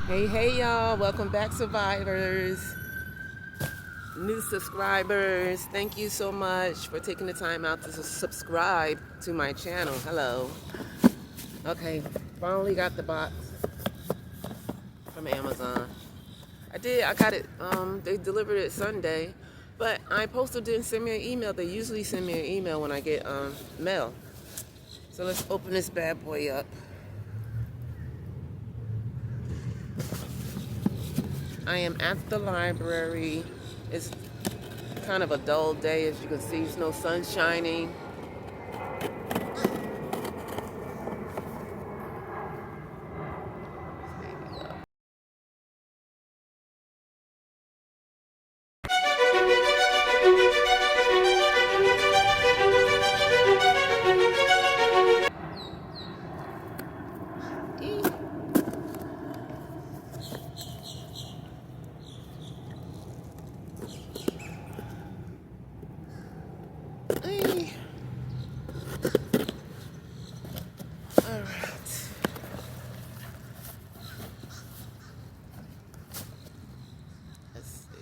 Hey y'all, welcome back survivors, new subscribers. Thank you so much for taking the time out to subscribe to my channel. Hello. Okay, finally got the box from Amazon. I got it, they delivered it Sunday, but I posted didn't send me an email. They usually send me an email when I get mail. So let's open this bad boy up. I am at the library. It's kind of a dull day, as you can see. There's no sun shining. All right. Let's see.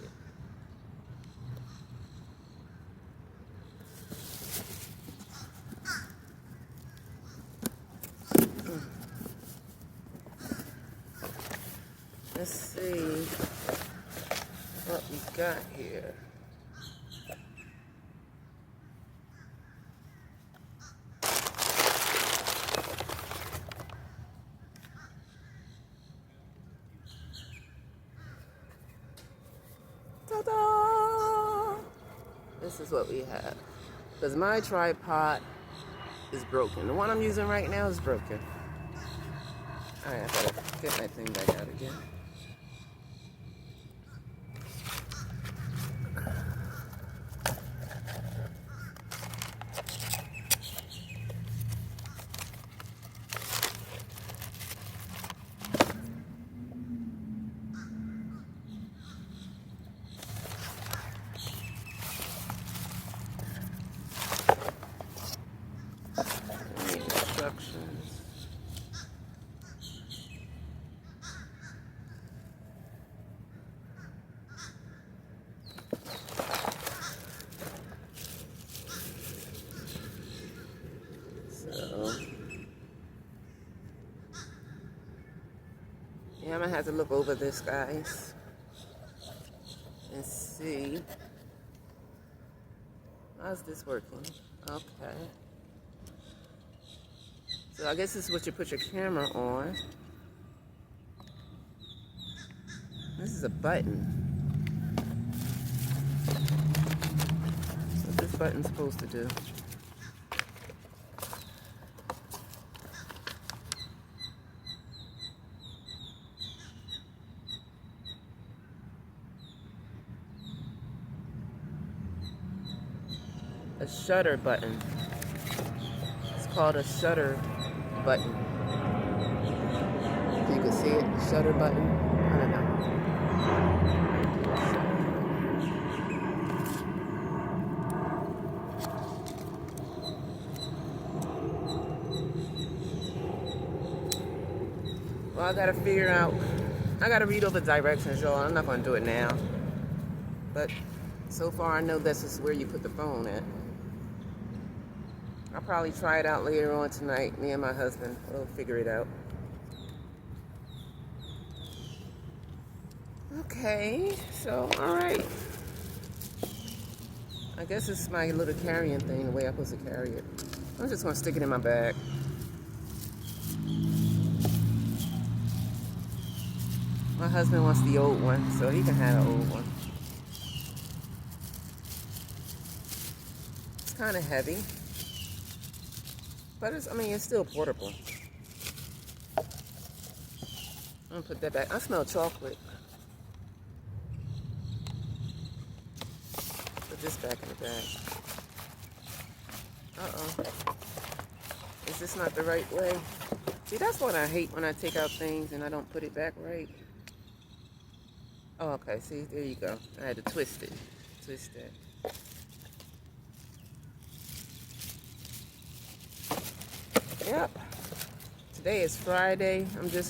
Let's see what we got here. Ta-da! This is what we have. Because my tripod is broken. The one I'm using right now is broken. All right, I gotta get my thing back out again. Instructions. So, yeah, I'm gonna have to look over this, guys, and see. How's this working? Okay. So I guess this is what you put your camera on. This is a button. What's this button supposed to do? A shutter button. It's called a shutter button. You can see it, shutter button. I don't know. Well, I gotta figure out, I gotta read over the directions, y'all. I'm not gonna do it now. But so far I know this is where you put the phone at. I'll probably try it out later on tonight. Me and my husband will figure it out. Okay, so all right. I guess it's my little carrying thing, the way I'm supposed to carry it. I'm just gonna stick it in my bag. My husband wants the old one, so he can have the old one. It's kind of heavy, but it's still portable. I'm gonna put that back. I smell chocolate. Put this back in the bag. Uh-oh. Is this not the right way? See, that's what I hate when I take out things and I don't put it back right. Oh, okay. See, there you go. I had to twist it. Twist it. Yep. Today is Friday.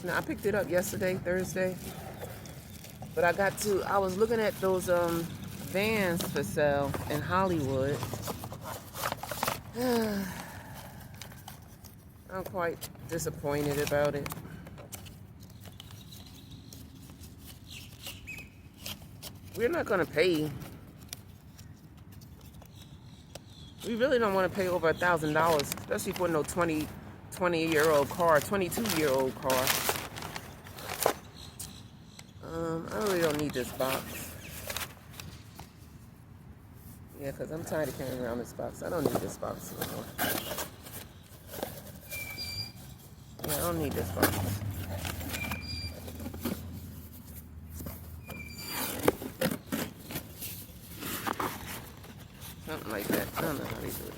I picked it up yesterday, Thursday. But I was looking at those vans for sale in Hollywood. I'm quite disappointed about it. We're not going to pay. We really don't want to pay over $1,000, especially for no 20-year-old car, 22-year-old car. I really don't need this box. Yeah, because I'm tired of carrying around this box. I don't need this box anymore. Yeah, I don't need this box. Something like that. I don't know how they do it.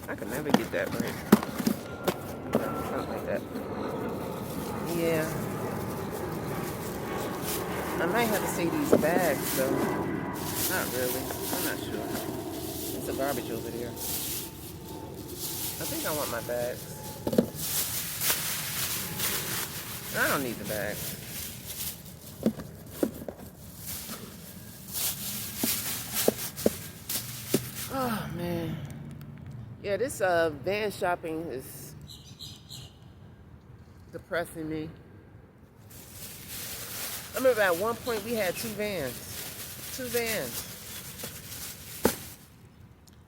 I can never get that right. Something like that. Yeah. I might have to say these bags, though. Not really. I'm not sure. It's a garbage over there. I think I want my bags. I don't need the bags. Oh, man. Yeah, this van shopping is depressing me. I remember at one point we had two vans.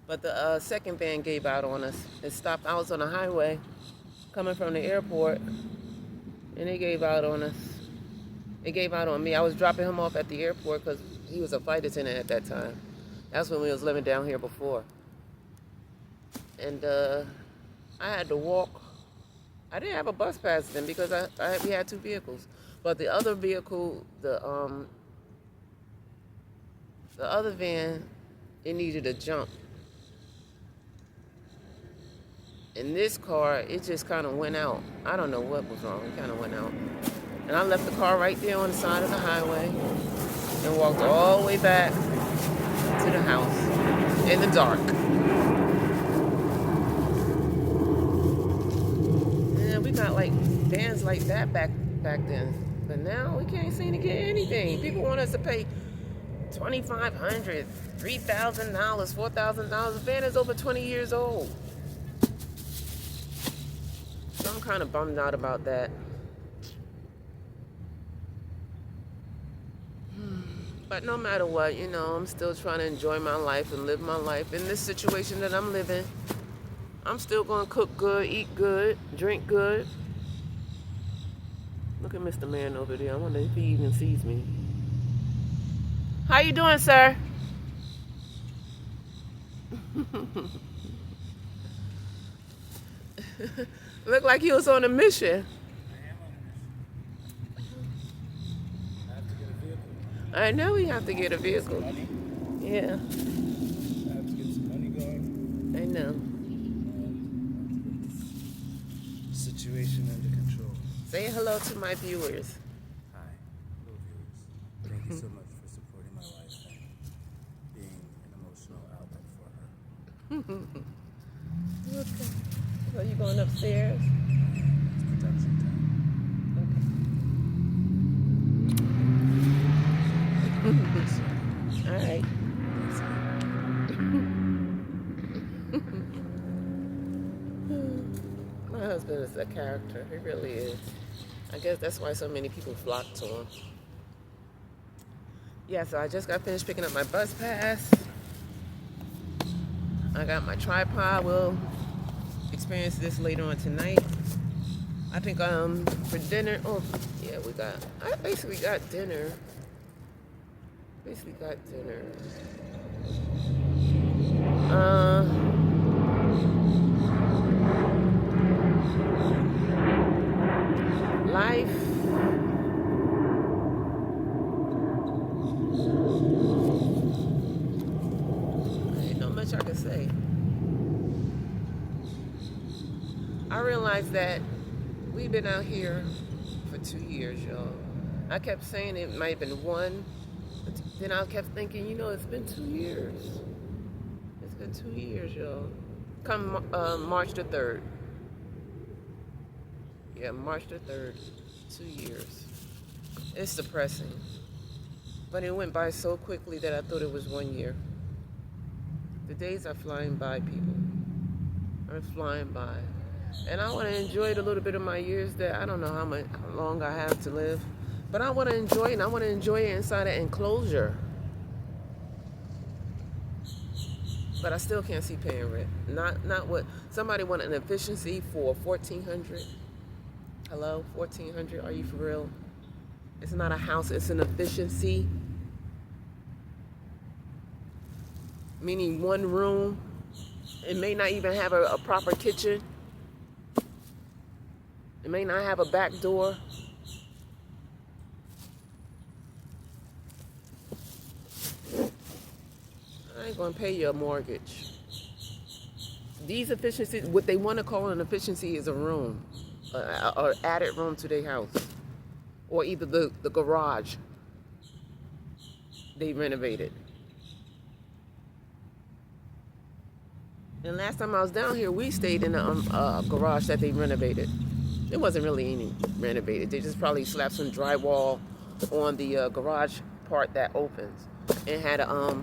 But the second van gave out on us. It stopped. I was on the highway coming from the airport, and it gave out on us. It gave out on me. I was dropping him off at the airport because he was a flight attendant at that time. That's when we was living down here before. And I had to walk. I didn't have a bus pass then because we had two vehicles. But the other vehicle, the other van, it needed a jump. And this car, it just kind of went out. I don't know what was wrong. It kind of went out. And I left the car right there on the side of the highway and walked all the way back to the house in the dark. And we got like vans like that back then. But now we can't seem to get anything. People want us to pay $2,500, $3,000, $4,000. The van is over 20 years old. So I'm kind of bummed out about that. But no matter what, you know, I'm still trying to enjoy my life and live my life. In this situation that I'm living, I'm still going to cook good, eat good, drink good. Look at Mr. Man over there. I wonder if he even sees me. How you doing, sir? Look like he was on a mission. I know we have to get a vehicle. Yeah. I have to get some money going. I know. Situation under control. Say hello to my viewers. Hi, hello viewers. Thank you so much for supporting my wife and being an emotional outlet for her. Okay. So you going upstairs? It's production time. All right. My husband is a character. He really is. I guess that's why so many people flock to him. Yeah, so I just got finished picking up my bus pass. I got my tripod. We'll experience this later on tonight. I think for dinner, yeah, I basically got dinner. Life. Ain't not much I can say. I realized that we've been out here for 2 years, y'all. I kept saying it might have been 1, Then I kept thinking, it's been 2 years. It's been 2 years, y'all. Come March the 3rd. Yeah, March the 3rd. 2 years. It's depressing. But it went by so quickly that I thought it was 1 year. The days are flying by, people. Are flying by. And I want to enjoy the little bit of my years that I don't know how long I have to live. But I want to enjoy it, and I want to enjoy it inside an enclosure. But I still can't see paying rent. Not what somebody want an efficiency for $1,400. Hello, $1,400? Are you for real? It's not a house, it's an efficiency. Meaning one room. It may not even have a proper kitchen. It may not have a back door. I ain't gonna pay your mortgage. These efficiencies, what they want to call an efficiency is a room, or added room to their house, or either the garage they renovated. And last time I was down here, we stayed in a garage that they renovated. It wasn't really any renovated. They just probably slapped some drywall on the garage part that opens, and had a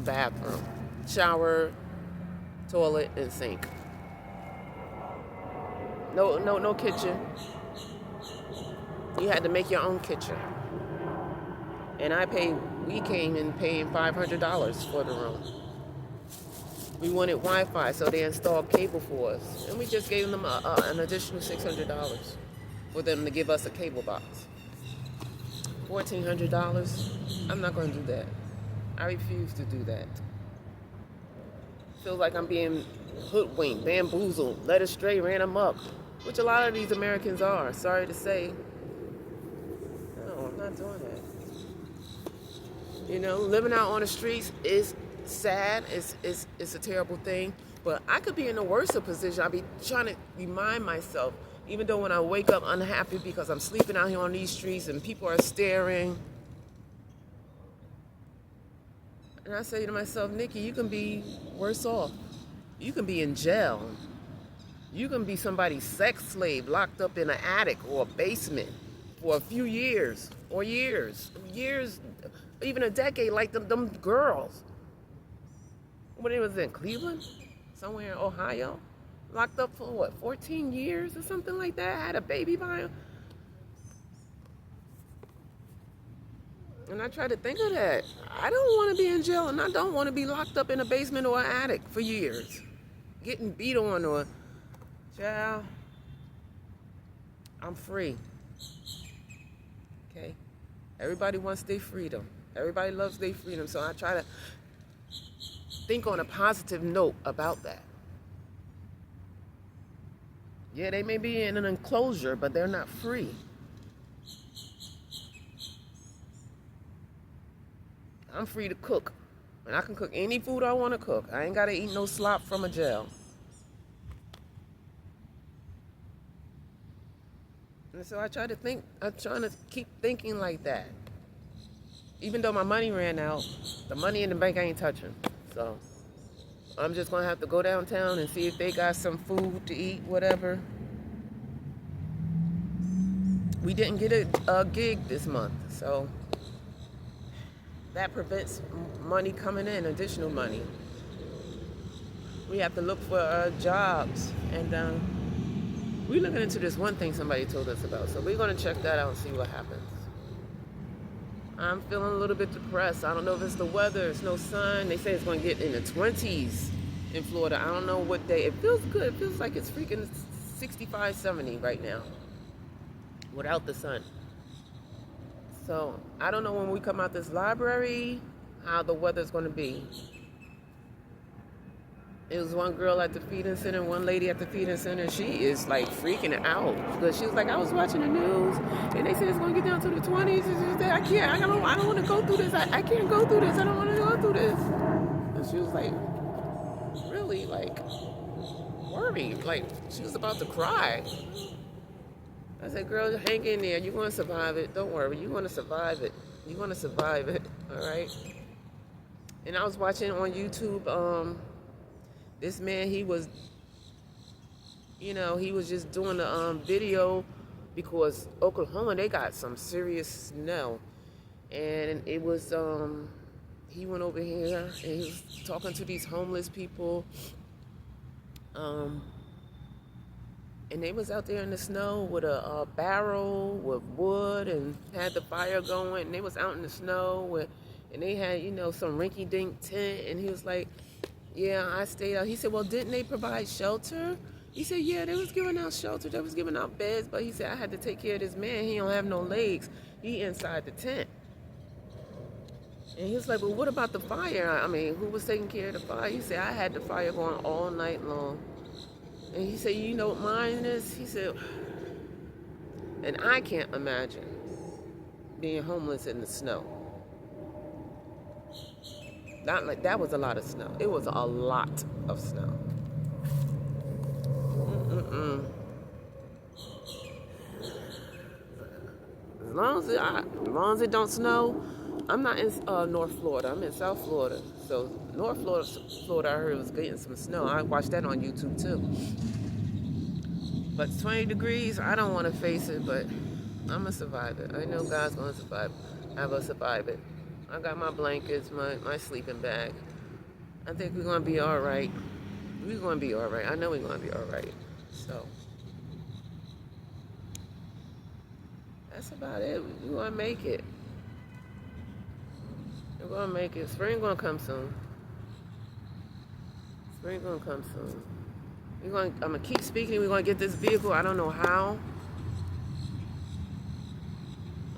bathroom, shower, toilet, and sink. No kitchen. You had to make your own kitchen. And we came in paying $500 for the room. We wanted Wi-Fi, so they installed cable for us. And we just gave them an additional $600 for them to give us a cable box. $1,400? I'm not going to do that. I refuse to do that. Feels like I'm being hoodwinked, bamboozled, led astray, ran amok, which a lot of these Americans are. Sorry to say. No, I'm not doing that. Living out on the streets is sad. It's a terrible thing. But I could be in a worse position. I'll be trying to remind myself, even though when I wake up unhappy because I'm sleeping out here on these streets and people are staring. And I say to myself, Nikki, you can be worse off. You can be in jail. You can be somebody's sex slave locked up in an attic or a basement for a few years or years, even a decade, like them girls. When it was in Cleveland, somewhere in Ohio, locked up for 14 years or something like that, had a baby by him. And I try to think of that. I don't want to be in jail, and I don't want to be locked up in a basement or an attic for years, getting beat on or, child, I'm free. Okay? Everybody wants their freedom. Everybody loves their freedom, so I try to think on a positive note about that. Yeah, they may be in an enclosure, but they're not free. I'm free to cook. And I can cook any food I want to cook. I ain't got to eat no slop from a jail. And so I'm trying to keep thinking like that. Even though my money ran out, the money in the bank I ain't touching. So I'm just going to have to go downtown and see if they got some food to eat, whatever. We didn't get a gig this month, so that prevents money coming in, additional money. We have to look for jobs, and we're looking into this one thing somebody told us about, so we're going to check that out and see what happens. I'm feeling a little bit depressed. I don't know if it's the weather, it's no sun. They say it's going to get in the 20s in Florida. I don't know what day. It feels good. It feels like it's freaking 65, 70 right now without the sun. So I don't know when we come out this library how the weather's going to be. It was one girl at the feeding center, one lady at the feeding center. She is like freaking out because she was like, I was watching the news and they said it's going to get down to the 20s. And I can't. I don't want to go through this. I can't go through this. I don't want to go through this. And she was like, really, like worried, like she was about to cry. I said, girl, hang in there. You're going to survive it. Don't worry. You're going to survive it. You want to survive it, all right? And I was watching on YouTube, this man, he was just doing the video because Oklahoma, they got some serious snow. And it was, he went over here and he was talking to these homeless people. And they was out there in the snow with a barrel with wood and had the fire going. And they was out in the snow and they had, some rinky-dink tent. And he was like, yeah, I stayed out. He said, well, didn't they provide shelter? He said, yeah, they was giving out shelter. They was giving out beds. But he said, I had to take care of this man. He don't have no legs. He inside the tent. And he was like, well, what about the fire? I mean, who was taking care of the fire? He said, I had the fire going all night long. And he said, you know what mine is? He said, and I can't imagine being homeless in the snow. Not like that was a lot of snow. It was a lot of snow. As long as it don't snow, I'm not in North Florida. I'm in South Florida. So North Florida, I heard was getting some snow. I watched that on YouTube too. But 20 degrees, I don't want to face it, but I'm gonna survive it. I know God's gonna survive. I will survive it. I got my blankets, my sleeping bag. I think we're gonna be all right. We're gonna be all right. I know we're gonna be all right. So that's about it. We're gonna make it. We're gonna make it. Spring gonna come soon. Spring gonna come soon. I'm gonna keep speaking. We're gonna get this vehicle. I don't know how.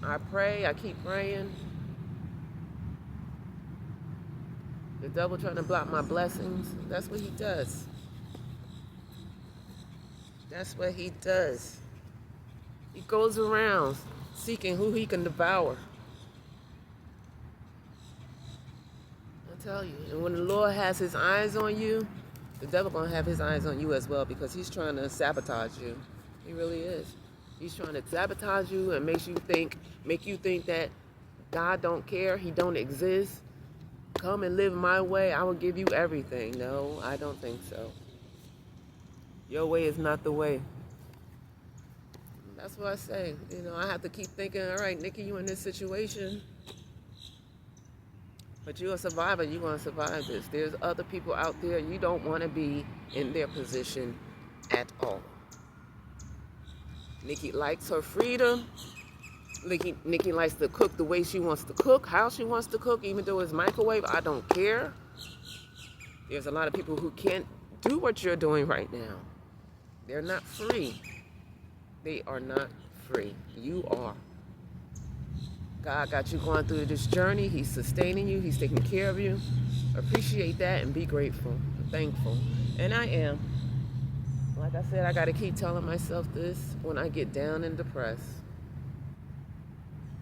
I pray. I keep praying. The devil trying to block my blessings. That's what he does. That's what he does. He goes around seeking who he can devour. I tell you. And when the Lord has his eyes on you, the devil gonna have his eyes on you as well, because he's trying to sabotage you. He really is. He's trying to sabotage you and make you think that God don't care, he don't exist. Come and live my way, I will give you everything. No, I don't think so. Your way is not the way. That's what I say. I have to keep thinking, all right, Nikki, you in this situation. But you're a survivor. You're going to survive this. There's other people out there. You don't want to be in their position at all. Nikki likes her freedom. Nikki likes to cook the way she wants to cook, how she wants to cook, even though it's microwave. I don't care. There's a lot of people who can't do what you're doing right now. They're not free. They are not free. You are. God got you going through this journey. He's sustaining you. He's taking care of you. Appreciate that and be grateful, thankful. And I am. Like I said, I got to keep telling myself this when I get down and depressed.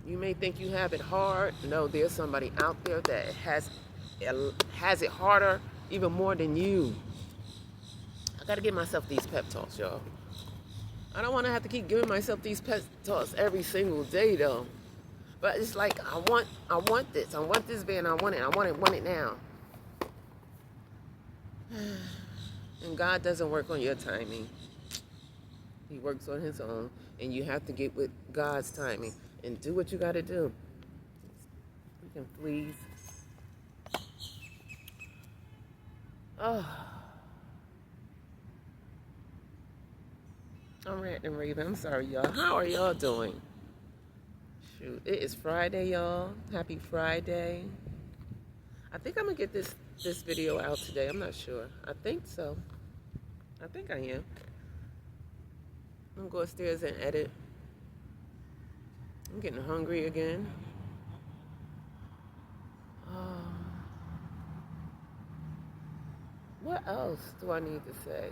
You may think you have it hard. No, there's somebody out there that has it harder, even more than you. I got to give myself these pep talks, y'all. I don't want to have to keep giving myself these pep talks every single day, though. But it's like, I want this. I want this band. I want it now. And God doesn't work on your timing. He works on his own. And you have to get with God's timing and do what you got to do. You can please. Oh. I'm ranting and raving. I'm sorry, y'all. How are y'all doing? Shoot, it is Friday, y'all. Happy Friday. I think I'm going to get this video out today. I'm not sure. I think so. I think I am. I'm going to go upstairs and edit. I'm getting hungry again. What else do I need to say?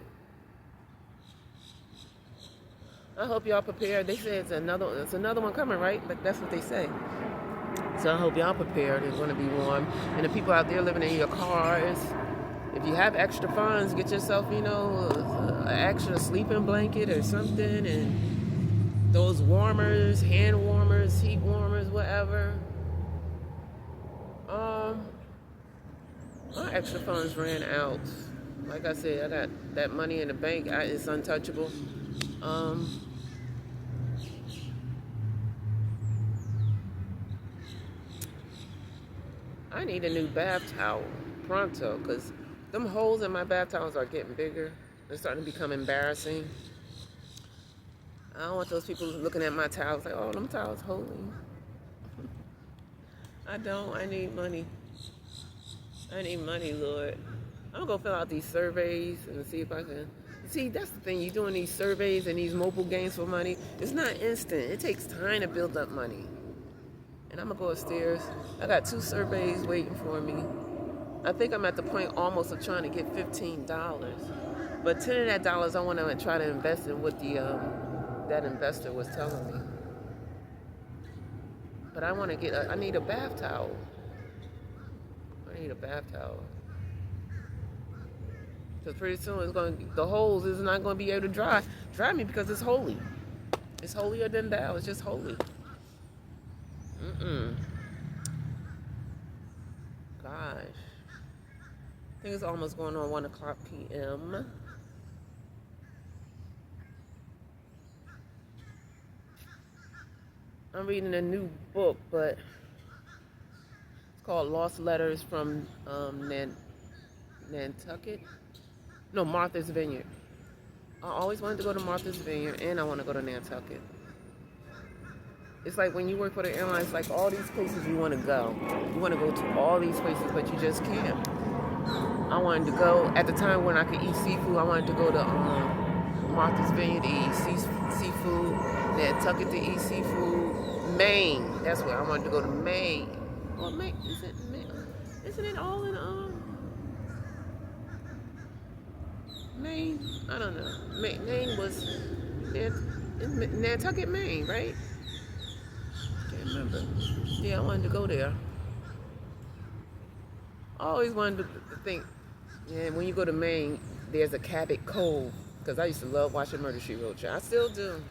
I hope y'all prepared. They say it's another one coming, right? But that's what they say. So I hope y'all prepared. It's going to be warm. And the people out there living in your cars, if you have extra funds, get yourself, an extra sleeping blanket or something, and those warmers, hand warmers, heat warmers, whatever. Um, my extra funds ran out. Like I said, I got that money in the bank. It's untouchable. Um, I need a new bath towel pronto because them holes in my bath towels are getting bigger. They're starting to become embarrassing. I don't want those people looking at my towels like, oh, them towels holy. I don't. I need money. I need money, Lord. I'm gonna go fill out these surveys and see if I can. See, that's the thing. You're doing these surveys and these mobile games for money. It's not instant. It takes time to build up money. And I'm gonna go upstairs. I got 2 surveys waiting for me. I think I'm at the point almost of trying to get $15. But 10 of that dollars I want to try to invest in what the that investor was telling me. But I want to get. I need a bath towel. I need a bath towel. Because pretty soon the holes is not going to be able to dry me because it's holy. It's holier than thou. It's just holy. Gosh. I think it's almost going on 1 o'clock p.m. I'm reading a new book, but it's called Lost Letters from Nantucket. No, Martha's Vineyard. I always wanted to go to Martha's Vineyard, and I want to go to Nantucket. It's like when you work for the airlines, like all these places you want to go. You want to go to all these places, but you just can't. I wanted to go, at the time when I could eat seafood, I wanted to go to Martha's Vineyard to eat seafood, Nantucket to eat seafood, Maine. That's where I wanted to go to Maine. Well, Maine, isn't it all in Maine? I don't know. Maine was Nantucket, Maine, right? Can't remember. Yeah, I wanted to go there. I always wanted to think, yeah, when you go to Maine, there's a Cabot Cove. Because I used to love watching Murder, She Wrote. I still do.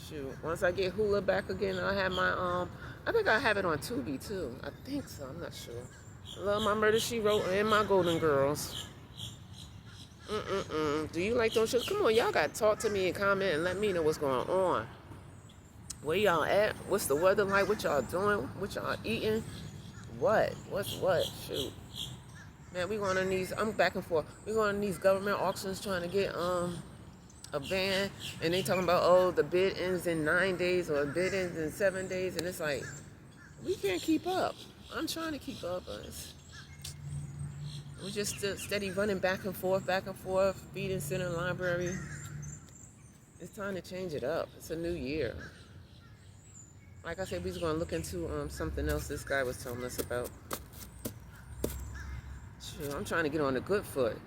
Shoot. Once I get Hula back again, I have my, I think I have it on Tubi too. I think so. I'm not sure. I love my Murder, She Wrote and my Golden Girls. Do you like those shows? Come on, y'all got to talk to me and comment and let me know what's going on. Where y'all at? What's the weather like? What y'all doing? What y'all eating? What's what? Shoot. Man, we going on these, I'm back and forth. We going on these government auctions trying to get a van, and they talking about, oh, the bid ends in 9 days or the bid ends in 7 days, and it's like, we can't keep up. I'm trying to keep up, but we're just steady running back and forth, feeding center, library. It's time to change it up. It's a new year. Like I said, we was going to look into something else this guy was telling us about. Shoot, I'm trying to get on the good foot.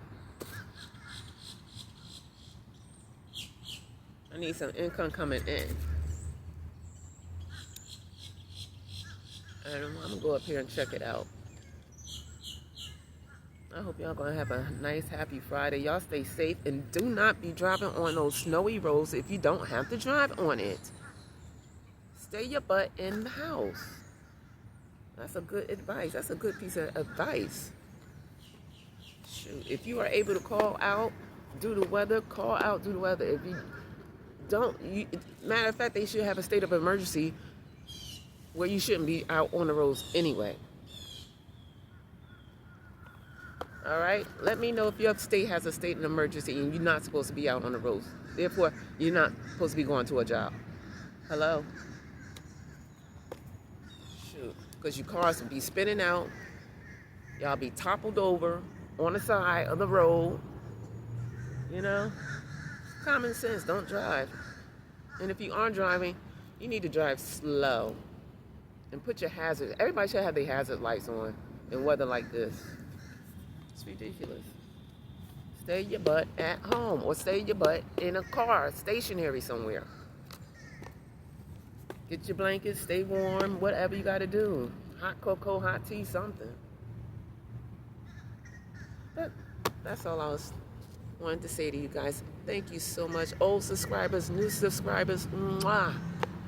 I need some income coming in. And I'm going to go up here and check it out. I hope y'all going to have a nice, happy Friday. Y'all stay safe and do not be driving on those snowy roads if you don't have to drive on it. Stay your butt in the house. That's a good advice. That's a good piece of advice. Shoot, if you are able to call out due to weather, call out due to weather. If you don't, matter of fact, they should have a state of emergency where you shouldn't be out on the roads anyway. All right? Let me know if your state has a state of emergency and you're not supposed to be out on the roads. Therefore, you're not supposed to be going to a job. Hello? Shoot. Because your cars will be spinning out. Y'all be toppled over on the side of the road. You know? Common sense. Don't drive. And if you are driving, you need to drive slow. And put your hazards. Everybody should have their hazard lights on in weather like this. It's ridiculous. Stay your butt at home or stay your butt in a car, stationary somewhere. Get your blankets, stay warm, whatever you got to do. Hot cocoa, hot tea, something. But that's all I was wanted to say to you guys. Thank you so much. Old subscribers, new subscribers, mwah.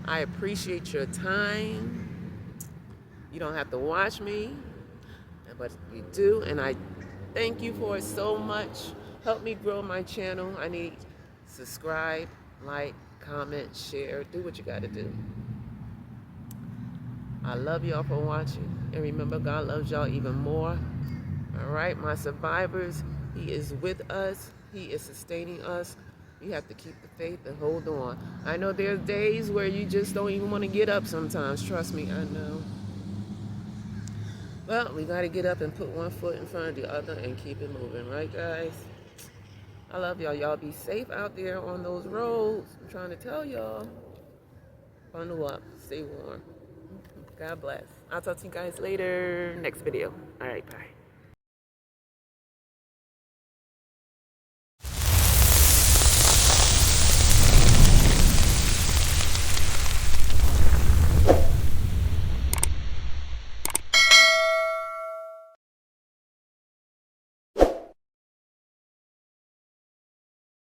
I appreciate your time. You don't have to watch me, but you do, and I thank you for it so much. Help me grow my channel. I need subscribe, like, comment, share. Do what you got to do. I love y'all for watching. And remember, God loves y'all even more. All right, my survivors, He is with us. He is sustaining us. You have to keep the faith and hold on. I know there's days where you just don't even want to get up sometimes. Trust me, I know. Well, we got to get up and put one foot in front of the other and keep it moving. Right, guys? I love y'all. Y'all be safe out there on those roads. I'm trying to tell y'all. Bundle up. Stay warm. God bless. I'll talk to you guys later. Next video. All right, bye.